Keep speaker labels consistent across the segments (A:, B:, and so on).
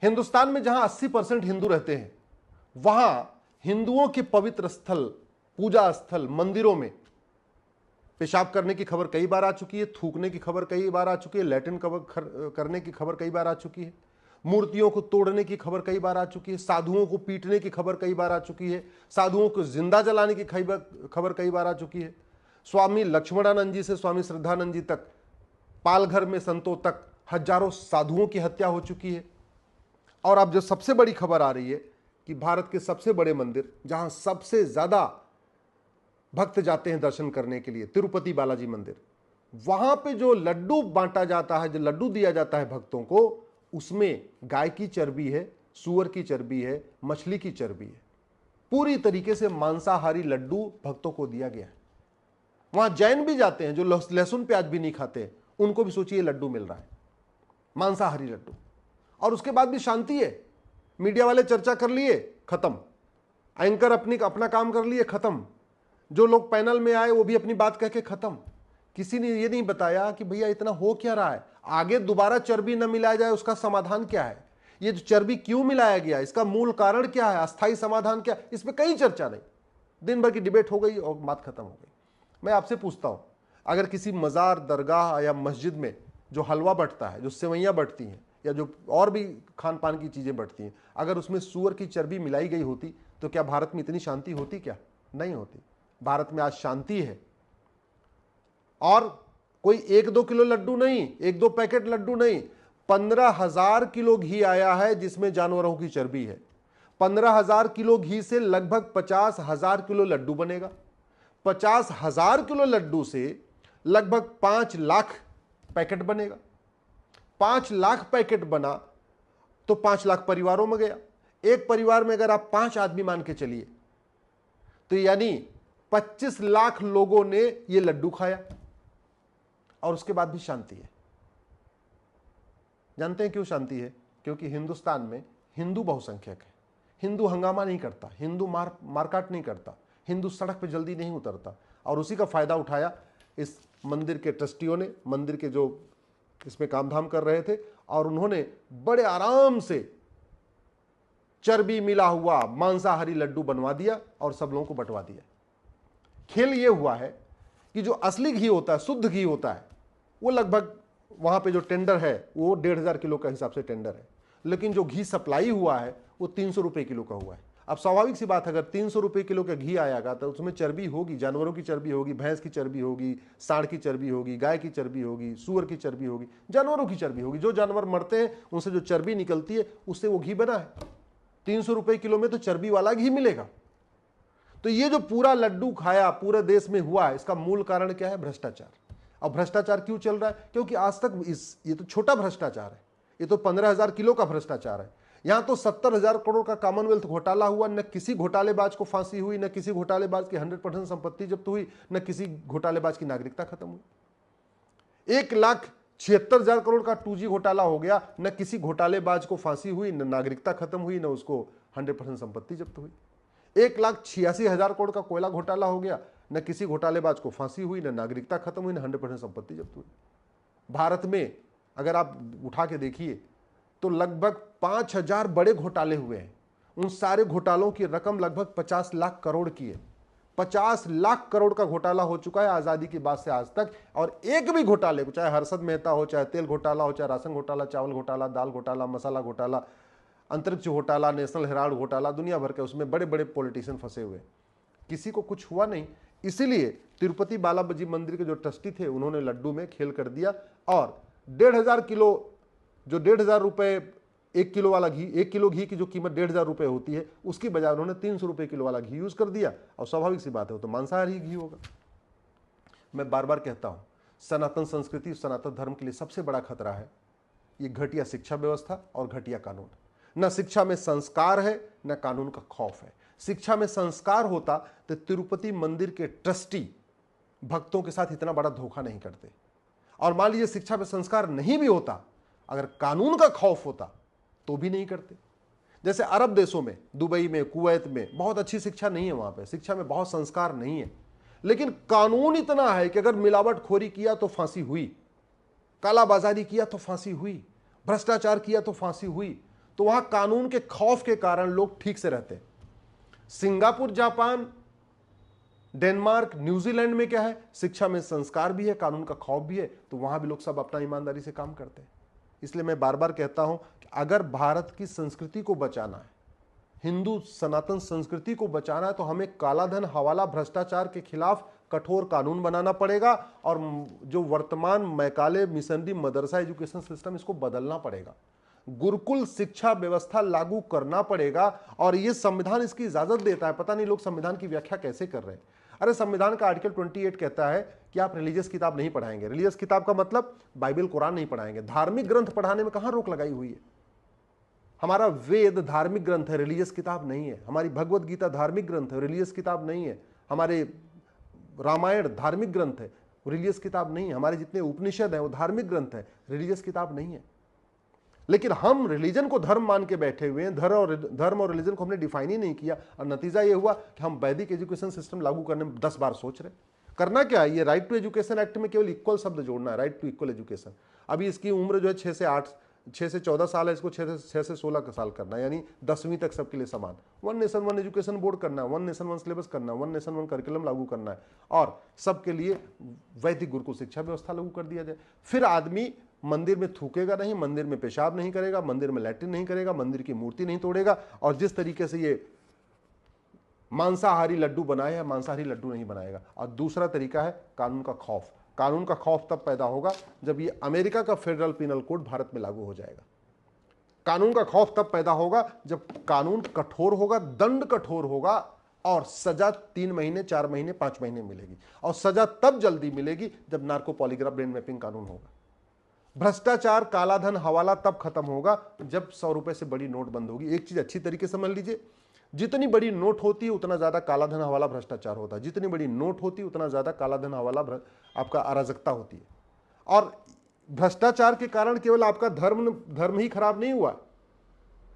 A: हिंदुस्तान में जहां 80% हिंदू रहते हैं, वहां हिंदुओं के पवित्र स्थल, पूजा स्थल, मंदिरों में पेशाब करने की खबर कई बार आ चुकी है, थूकने की खबर कई बार आ चुकी है, लैट्रिन करने की खबर कई बार आ चुकी है, मूर्तियों को तोड़ने की खबर कई बार आ चुकी है, साधुओं को पीटने की खबर कई बार आ चुकी है, साधुओं को जिंदा जलाने की खबर कई बार आ चुकी है। स्वामी लक्ष्मणानंद जी से स्वामी श्रद्धानंद जी तक, पालघर में संतों तक हजारों साधुओं की हत्या हो चुकी है। और अब जो सबसे बड़ी खबर आ रही है कि भारत के सबसे बड़े मंदिर, जहां सबसे ज्यादा भक्त जाते हैं दर्शन करने के लिए, तिरुपति बालाजी मंदिर, वहां पे जो लड्डू बांटा जाता है, जो लड्डू दिया जाता है भक्तों को, उसमें गाय की चर्बी है, सूअर की चर्बी है, मछली की चर्बी है। पूरी तरीके से मांसाहारी लड्डू भक्तों को दिया गया है। वहां जैन भी जाते हैं जो लहसुन प्याज भी नहीं खाते, उनको भी सोचिए लड्डू मिल रहा है, मांसाहारी लड्डू। और उसके बाद भी शांति है। मीडिया वाले चर्चा कर लिए, खत्म। एंकर अपना काम कर लिए, खत्म। जो लोग पैनल में आए वो भी अपनी बात कह के खत्म। किसी ने ये नहीं बताया कि भैया इतना हो क्या रहा है, आगे दोबारा चर्बी न मिलाया जाए, उसका समाधान क्या है, ये जो चर्बी क्यों मिलाया गया, इसका मूल कारण क्या है, अस्थायी समाधान क्या, इस पर कहीं चर्चा नहीं। दिन भर की डिबेट हो गई और बात खत्म हो गई। मैं आपसे पूछता हूं, अगर किसी मजार, दरगाह या मस्जिद में जो हलवा बंटता है, जो सेवैयां बंटती हैं, या जो और भी खान पान की चीजें बंटती हैं, अगर उसमें सूअर की चर्बी मिलाई गई होती तो क्या भारत में इतनी शांति होती? क्या नहीं होती। भारत में आज शांति है। और कोई 1-2 किलो लड्डू नहीं, 1-2 पैकेट लड्डू नहीं, 15,000 किलो घी आया है जिसमें जानवरों की चर्बी है। 15,000 किलो घी से लगभग 50,000 किलो लड्डू बनेगा। 50,000 किलो लड्डू से लगभग 5 लाख पैकेट बनेगा। 5 लाख पैकेट बना तो 5 लाख परिवारों में गया। एक परिवार में अगर आप 5 आदमी मान के चलिए तो यानी 25 लाख लोगों ने यह लड्डू खाया, और उसके बाद भी शांति है। जानते हैं क्यों शांति है? क्योंकि हिंदुस्तान में हिंदू बहुसंख्यक है। हिंदू हंगामा नहीं करता, हिंदू मारकाट नहीं करता, हिंदू सड़क पे जल्दी नहीं उतरता। और उसी का फायदा उठाया इस मंदिर के ट्रस्टियों ने, मंदिर के जो इसमें काम धाम कर रहे थे, और उन्होंने बड़े आराम से चर्बी मिला हुआ मांसाहारी लड्डू बनवा दिया और सब लोगों को बंटवा दिया। खेल यह हुआ है कि जो असली घी होता है, शुद्ध घी होता है, वो लगभग वहां पे जो टेंडर है वो 1,500 किलो का हिसाब से टेंडर है, लेकिन जो घी सप्लाई हुआ है वो 300 रुपए किलो का हुआ है। अब स्वाभाविक सी बात है, अगर 300 रुपए किलो का घी आएगा तो उसमें चर्बी होगी, जानवरों की चर्बी होगी, भैंस की चर्बी होगी, सांड की चर्बी होगी, गाय की चर्बी होगी, सूअर की चर्बी होगी, जानवरों की चर्बी होगी। जो जानवर मरते हैं उनसे जो चर्बी निकलती है उससे वो घी बना है। 300 रुपए किलो में तो चर्बी वाला घी मिलेगा। तो ये जो पूरा लड्डू खाया पूरे देश में हुआ है, इसका मूल कारण क्या है? भ्रष्टाचार। और भ्रष्टाचार क्यों चल रहा है? क्योंकि आज तक ये तो छोटा भ्रष्टाचार है, ये तो 15,000 किलो का भ्रष्टाचार है। यहां तो 70,000 करोड़ का कॉमनवेल्थ घोटाला हुआ, न किसी घोटालेबाज को फांसी हुई, न किसी घोटालेबाज की 100% संपत्ति जब्त हुई, न किसी घोटालेबाज की नागरिकता खत्म हुई। 1,76,000 करोड़ का 2G घोटाला हो गया, न किसी घोटालेबाज को फांसी हुई, न नागरिकता खत्म हुई, न उसको 100% संपत्ति जब्त हुई। 1,86,000 करोड़ का कोयला घोटाला हो गया, न किसी घोटालेबाज को फांसी हुई, न नागरिकता खत्म हुई, न 100% संपत्ति जब्त हुई। भारत में अगर आप उठा के देखिए तो लगभग 5,000 बड़े घोटाले हुए हैं। उन सारे घोटालों की रकम लगभग 50 लाख करोड़ की है। 50 लाख करोड़ का घोटाला हो चुका है आजादी के बाद से आज तक। और एक भी घोटाले को, चाहे हर्षद मेहता हो, चाहे तेल घोटाला हो, चाहे राशन घोटाला, चावल घोटाला, दाल घोटाला, मसाला घोटाला, अंतरिक्ष घोटाला, नेशनल हेराल्ड घोटाला, दुनिया भर के उसमें बड़े बड़े पॉलिटिशियन फंसे हुए, किसी को कुछ हुआ नहीं। इसीलिए तिरुपति बालाजी मंदिर के जो ट्रस्टी थे उन्होंने लड्डू में खेल कर दिया, और 1,500 किलो, जो 1,500 रुपए 1 किलो वाला घी, 1 किलो घी की जो कीमत 1,500 रुपए होती है, उसकी बजाय उन्होंने 300 रुपए किलो वाला घी यूज कर दिया। और स्वाभाविक सी बात है, वो तो मांसाहारी घी होगा। मैं बार बार कहता हूं, सनातन संस्कृति, सनातन धर्म के लिए सबसे बड़ा खतरा है ये घटिया शिक्षा व्यवस्था और घटिया कानून। न शिक्षा में संस्कार है, न कानून का खौफ है। शिक्षा में संस्कार होता तो तिरुपति मंदिर के ट्रस्टी भक्तों के साथ इतना बड़ा धोखा नहीं करते। और मान लीजिए शिक्षा में संस्कार नहीं भी होता, अगर कानून का खौफ होता तो भी नहीं करते। जैसे अरब देशों में, दुबई में, कुवैत में बहुत अच्छी शिक्षा नहीं है, वहां पे शिक्षा में बहुत संस्कार नहीं है, लेकिन कानून इतना है कि अगर मिलावटखोरी किया तो फांसी हुई, कालाबाजारी किया तो फांसी हुई, भ्रष्टाचार किया तो फांसी हुई। तो वहां कानून के खौफ के कारण लोग ठीक से रहते हैं। सिंगापुर, जापान, डेनमार्क, न्यूजीलैंड में क्या है, शिक्षा में संस्कार भी है, कानून का खौफ भी है, तो वहां भी लोग सब अपना ईमानदारी से काम करते हैं। इसलिए मैं बार बार कहता हूं कि अगर भारत की संस्कृति को बचाना है, हिंदू सनातन संस्कृति को बचाना है, तो हमें कालाधन, हवाला, भ्रष्टाचार के खिलाफ कठोर कानून बनाना पड़ेगा और जो वर्तमान मैकाले मिशनरी मदरसा एजुकेशन सिस्टम, इसको बदलना पड़ेगा। गुरुकुल शिक्षा व्यवस्था लागू करना पड़ेगा और यह संविधान इसकी इजाजत देता है। पता नहीं लोग संविधान की व्याख्या कैसे कर रहे हैं। अरे संविधान का आर्टिकल 28 कहता है कि आप रिलीजियस किताब नहीं पढ़ाएंगे। रिलीजियस किताब का मतलब बाइबल, कुरान नहीं पढ़ाएंगे। धार्मिक ग्रंथ पढ़ाने में कहां रोक लगाई हुई है? हमारा वेद धार्मिक ग्रंथ है, रिलीजियस किताब नहीं है। हमारी भगवत गीता धार्मिक ग्रंथ है, रिलीजियस किताब नहीं है। हमारे रामायण धार्मिक ग्रंथ है, रिलीजियस किताब नहीं है। हमारे जितने उपनिषद हैं वो धार्मिक ग्रंथ है, रिलीजियस किताब नहीं है। लेकिन हम रिलीजन को धर्म मान के बैठे हुए हैं, धर्म और रिलीजन को हमने डिफाइन ही नहीं किया और नतीजा ये हुआ कि हम वैदिक एजुकेशन सिस्टम लागू करने में 10 बार सोच रहे। करना क्या है? ये राइट टू एजुकेशन एक्ट में केवल इक्वल शब्द जोड़ना है, राइट टू इक्वल एजुकेशन। अभी इसकी उम्र जो है 6 से 14 साल है, इसको 6 से 16 साल करना है, यानी 10वीं तक सबके लिए समान। One nation one education board करना है, वन नेशन वन सिलेबस करना है, वन नेशन वन करिकुलम लागू करना है और सबके लिए वैदिक गुरुकुल शिक्षा व्यवस्था लागू कर दिया जाए। फिर आदमी मंदिर में थूकेगा नहीं, मंदिर में पेशाब नहीं करेगा, मंदिर में लैट्रिन नहीं करेगा, मंदिर की मूर्ति नहीं तोड़ेगा और जिस तरीके से ये मांसाहारी लड्डू बनाए हैं, मांसाहारी लड्डू नहीं बनाएगा। और दूसरा तरीका है कानून का खौफ। कानून का खौफ तब पैदा होगा जब ये अमेरिका का फेडरल पिनल कोड भारत में लागू हो जाएगा। कानून का खौफ तब पैदा होगा जब कानून कठोर होगा, दंड कठोर होगा और सजा 3 महीने, 4 महीने, 5 महीने मिलेगी। और सजा तब जल्दी मिलेगी जब नार्को पॉलीग्राफ ब्रेन मैपिंग कानून होगा। भ्रष्टाचार, कालाधन, हवाला तब खत्म होगा जब 100 रुपए से बड़ी नोट बंद होगी। एक चीज अच्छी तरीके से समझ लीजिए, जितनी बड़ी नोट होती है उतना ज्यादा कालाधन, हवाला, भ्रष्टाचार होता है। जितनी बड़ी नोट होती है उतना ज्यादा कालाधन, हवाला, आपका अराजकता होती है। और भ्रष्टाचार के कारण केवल आपका धर्म ही खराब नहीं हुआ।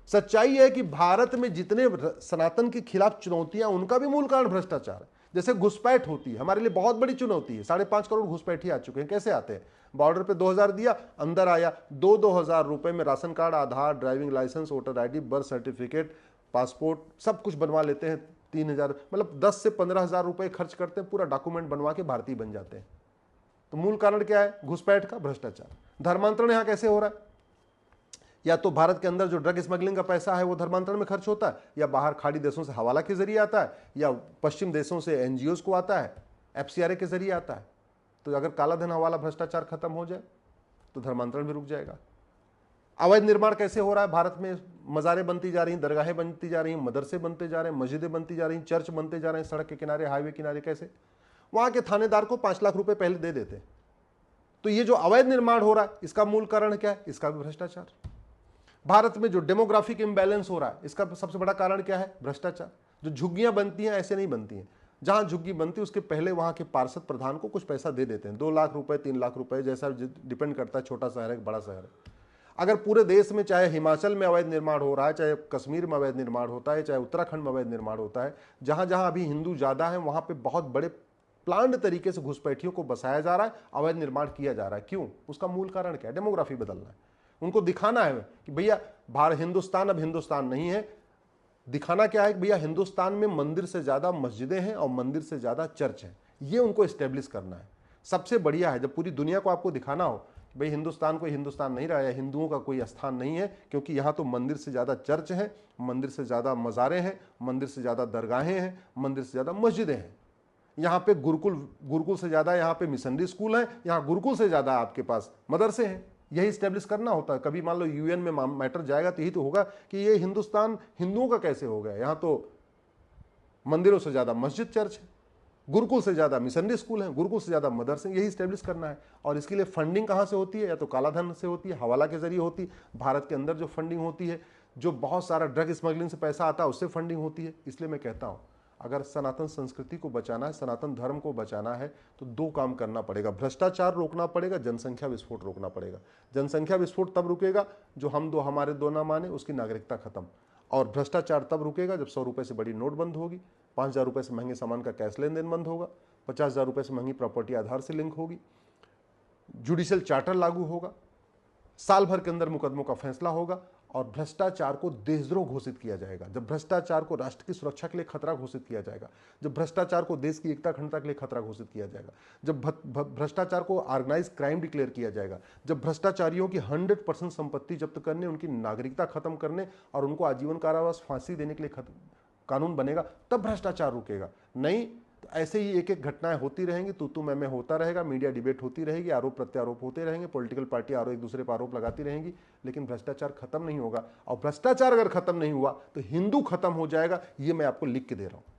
A: सच्चाई है कि भारत में जितने सनातन के खिलाफ चुनौतियां, उनका भी मूल कारण भ्रष्टाचार है। जैसे घुसपैठ होती है, हमारे लिए बहुत बड़ी चुनौती है। 5.5 करोड़ घुसपैठी आ चुके हैं। कैसे आते हैं? बॉर्डर पे 2000 दिया, अंदर आया, 2-2 हजार रुपए में ration card, Aadhaar, driving licence, voter ID, birth certificate, passport सब कुछ बनवा लेते हैं। 3000 मतलब 10 से 15 हजार रुपए खर्च करते हैं, पूरा डॉक्यूमेंट बनवा के भारतीय बन जाते हैं। तो मूल कारण क्या है? घुसपैठ का, भ्रष्टाचार। धर्मांतरण यहां कैसे हो रहा है? या तो भारत के अंदर जो ड्रग स्मगलिंग का पैसा है वो धर्मांतरण में खर्च होता है, या बाहर खाड़ी देशों से हवाला के जरिए आता है, या पश्चिम देशों से NGOs को आता है, FCRA के जरिए आता है। तो अगर काला धन, हवाला, भ्रष्टाचार खत्म हो जाए तो धर्मांतरण भी रुक जाएगा। अवैध निर्माण कैसे हो रहा है? भारत में मज़ारें बनती जा रही, दरगाहें बनती जा रही, मदरसे बनते जा रहे हैं, मस्जिदें बनती जा रही, चर्च बनते जा रहे हैं, सड़क के किनारे, हाईवे किनारे। कैसे? वहां के थानेदार को 5 लाख रुपए पहले दे देते। तो ये जो अवैध निर्माण हो रहा है, इसका मूल कारण क्या है? इसका भी भ्रष्टाचार। भारत में जो डेमोग्राफिक इम्बैलेंस हो रहा है, इसका सबसे बड़ा कारण क्या है? भ्रष्टाचार। जो झुग्गियां बनती हैं ऐसे नहीं बनती हैं। जहां झुग्गी बनती है उसके पहले वहां के पार्षद प्रधान को कुछ पैसा दे देते हैं, 2 लाख रुपए, 3 लाख रुपए, जैसा डिपेंड करता है, छोटा शहर है, बड़ा शहर है। अगर पूरे देश में, चाहे हिमाचल में अवैध निर्माण हो रहा है, चाहे कश्मीर में अवैध निर्माण होता है, चाहे उत्तराखंड में अवैध निर्माण होता है, जहां जहां अभी हिंदू ज्यादा है वहां पे बहुत बड़े प्लान्ड तरीके से घुसपैठियों को बसाया जा रहा है, अवैध निर्माण किया जा रहा है। क्यों? उसका मूल कारण क्या है? डेमोग्राफी बदलना है। उनको दिखाना है कि भैया हिंदुस्तान अब हिंदुस्तान नहीं है। दिखाना क्या है कि भैया हिंदुस्तान में मंदिर से ज्यादा मस्जिदें हैं और मंदिर से ज्यादा चर्च हैं। ये उनको एस्टेब्लिश करना है। सबसे बढ़िया है जब पूरी दुनिया को आपको दिखाना हो कि भाई हिंदुस्तान कोई हिंदुस्तान नहीं रहा है, हिंदुओं का कोई स्थान नहीं है, क्योंकि यहाँ तो मंदिर से ज्यादा चर्च हैं, मंदिर से ज्यादा मज़ारें हैं, मंदिर से ज्यादा दरगाहें हैं, मंदिर से ज्यादा मस्जिदें हैं। यहाँ पे गुरुकुल से ज्यादा यहाँ पे मिशनरी स्कूल हैं, यहाँ गुरुकुल से ज्यादा आपके पास मदरसे हैं। यही स्टेब्लिश करना होता है। कभी मान लो UN में मैटर जाएगा तो यही तो होगा कि ये हिंदुस्तान हिंदुओं का कैसे हो गया। यहाँ तो मंदिरों से ज्यादा मस्जिद, चर्च है, गुरुकुल से ज्यादा मिशनरी स्कूल है, गुरुकुल से ज्यादा मदरसे। यही स्टेब्लिश करना है। और इसके लिए फंडिंग कहाँ से होती है? या तो कालाधन से होती है, हवाला के जरिए होती है, भारत के अंदर जो फंडिंग होती है, जो बहुत सारा ड्रग स्मगलिंग से पैसा आता है उससे फंडिंग होती है। इसलिए मैं कहता हूँ अगर सनातन संस्कृति को बचाना है, सनातन धर्म को बचाना है, तो 2 काम करना पड़ेगा। भ्रष्टाचार रोकना पड़ेगा, जनसंख्या विस्फोट रोकना पड़ेगा। जनसंख्या विस्फोट तब रुकेगा जो हम दो हमारे दो ना माने, उसकी नागरिकता खत्म। और भ्रष्टाचार तब रुकेगा जब 100 रुपए से बड़ी नोट बंद होगी, 5000 रुपए से महंगे सामान का कैश लेन देन बंद होगा, 50,000 रुपए से महंगी प्रॉपर्टी आधार से लिंक होगी, जुडिशियल चार्टर लागू होगा, साल भर के अंदर मुकदमों का फैसला होगा और भ्रष्टाचार को देशद्रोह घोषित किया जाएगा, जब भ्रष्टाचार को राष्ट्र की सुरक्षा के लिए खतरा घोषित किया जाएगा, जब भ्रष्टाचार को देश की एकता अखंडता के लिए खतरा घोषित किया जाएगा, जब भ्रष्टाचार को ऑर्गेनाइज क्राइम डिक्लेयर किया जाएगा, जब भ्रष्टाचारियों की 100% संपत्ति जब्त करने, उनकी नागरिकता खत्म करने और उनको आजीवन कारावास फांसी देने के लिए कानून बनेगा, तब भ्रष्टाचार रुकेगा। नहीं तो ऐसे ही एक एक घटनाएं होती रहेंगी, तू मैं होता रहेगा, मीडिया डिबेट होती रहेगी, आरोप प्रत्यारोप होते रहेंगे, पॉलिटिकल पार्टी एक दूसरे पर आरोप लगाती रहेंगी, लेकिन भ्रष्टाचार खत्म नहीं होगा। और भ्रष्टाचार अगर खत्म नहीं हुआ तो हिंदू खत्म हो जाएगा, ये मैं आपको लिख के दे रहा हूं।